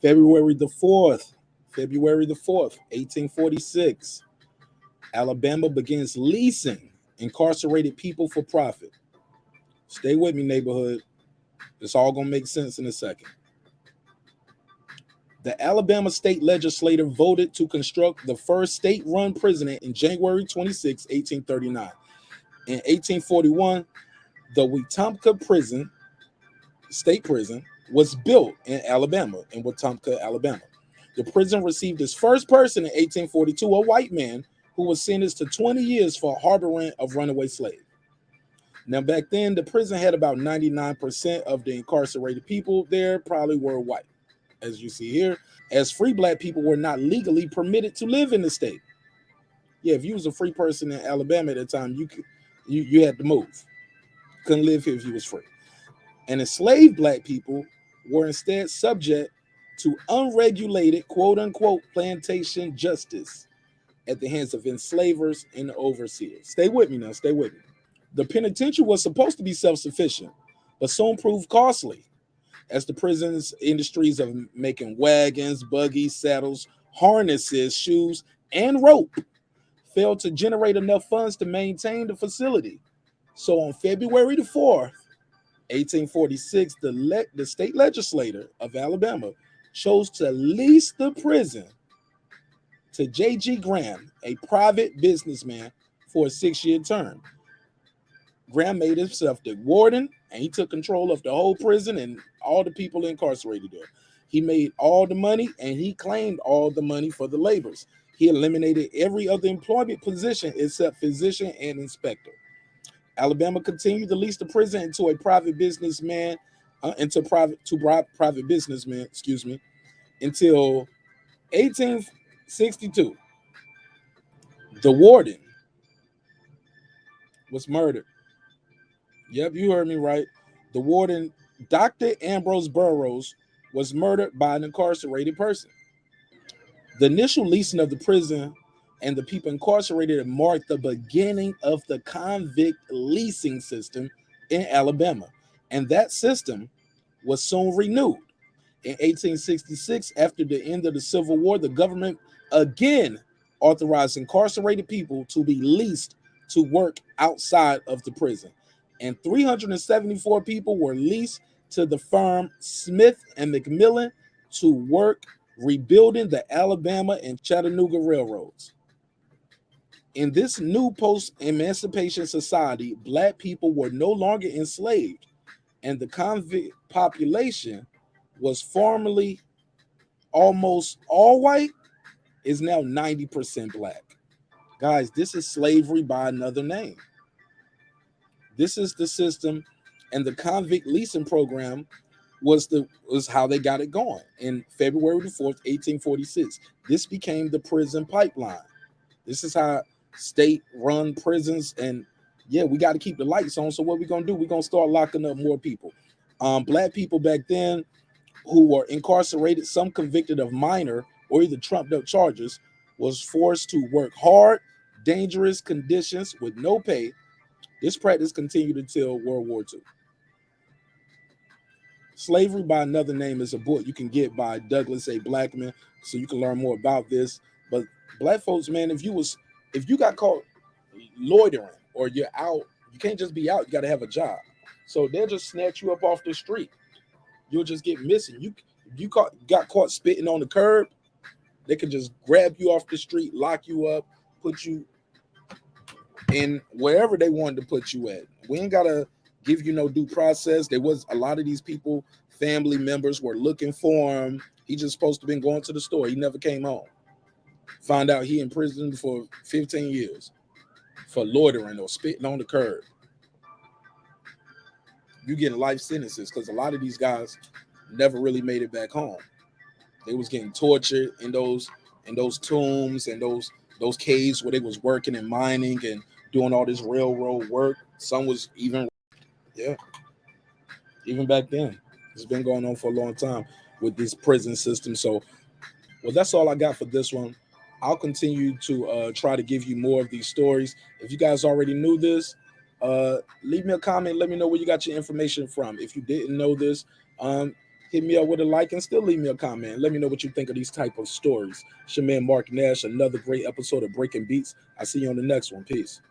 February the 4th, February the 4th, 1846, Alabama begins leasing incarcerated people for profit. Stay with me, neighborhood. It's all going to make sense in a second. The Alabama state legislature voted to construct the first state-run prison in January 26, 1839. In 1841, the Wetumpka prison, state prison, was built in Alabama, in Wetumpka, Alabama. The prison received its first person in 1842, a white man who was sentenced to 20 years for harboring a runaway slave. Now, back then, the prison had about 99% of the incarcerated people there probably were white, as you see here, as free black people were not legally permitted to live in the state. Yeah, if you was a free person in Alabama at the time, you had to move. Couldn't live here if you was free. And enslaved black people were instead subject to unregulated, quote unquote, plantation justice at the hands of enslavers and overseers. Stay with me now, stay with me. The penitentiary was supposed to be self-sufficient, but soon proved costly, as the prison's industries of making wagons, buggies, saddles, harnesses, shoes, and rope failed to generate enough funds to maintain the facility. So on February the 4th, 1846, the state legislature of Alabama chose to lease the prison to J.G. Graham, a private businessman, for a 6-year term. Graham made himself the warden, and he took control of the whole prison and all the people incarcerated there. He made all the money, and he claimed all the money for the laborers. He eliminated every other employment position except physician and inspector. Alabama continued to lease the prison into a private businessman, private businessmen, excuse me, until 1862. The warden was murdered. Yep, you heard me right. The warden, Dr. Ambrose Burroughs, was murdered by an incarcerated person. The initial leasing of the prison and the people incarcerated marked the beginning of the convict leasing system in Alabama. And that system was soon renewed. In 1866, after the end of the Civil War, the government again authorized incarcerated people to be leased to work outside of the prison. And 374 people were leased to the firm Smith and McMillan to work rebuilding the Alabama and Chattanooga railroads. In this new post-emancipation society, black people were no longer enslaved, and the convict population was formerly almost all white, is now 90% black. Guys, this is slavery by another name. This is the system, and the convict leasing program was how they got it going. In February the 4th, 1846, this became the prison pipeline. This is how state-run prisons, and yeah, we got to keep the lights on. So what we're gonna do? We're gonna start locking up more people. Black people back then who were incarcerated, some convicted of minor or either trumped-up charges, was forced to work hard, dangerous conditions with no pay. This practice continued until World War II. Slavery by Another Name is a book you can get by Douglas A. Blackman, so you can learn more about this. But black folks, man, if you got caught loitering or you're out, you can't just be out. You got to have a job. So they'll just snatch you up off the street. You'll just get missing. Got caught spitting on the curb, they could just grab you off the street, lock you up, put you in wherever they wanted to put you at. We ain't gotta give you no due process. There was a lot of these people, family members were looking for him. He just supposed to been going to the store. He never came home. Found out he in prison for 15 years for loitering or spitting on the curb. You getting life sentences because a lot of these guys never really made it back home. They was getting tortured in those tombs and those caves where they was working and mining and doing all this railroad work. Some was even back then. It's been going on for a long time with this prison system. So, well, that's all I got for this one. I'll continue to try to give you more of these stories. If you guys already knew this, leave me a comment. Let me know where you got your information from. If you didn't know this, hit me up with a like and still leave me a comment. Let me know what you think of these type of stories. It's your man Marq Nash, another great episode of Breaking Beats. I'll see you on the next one. Peace.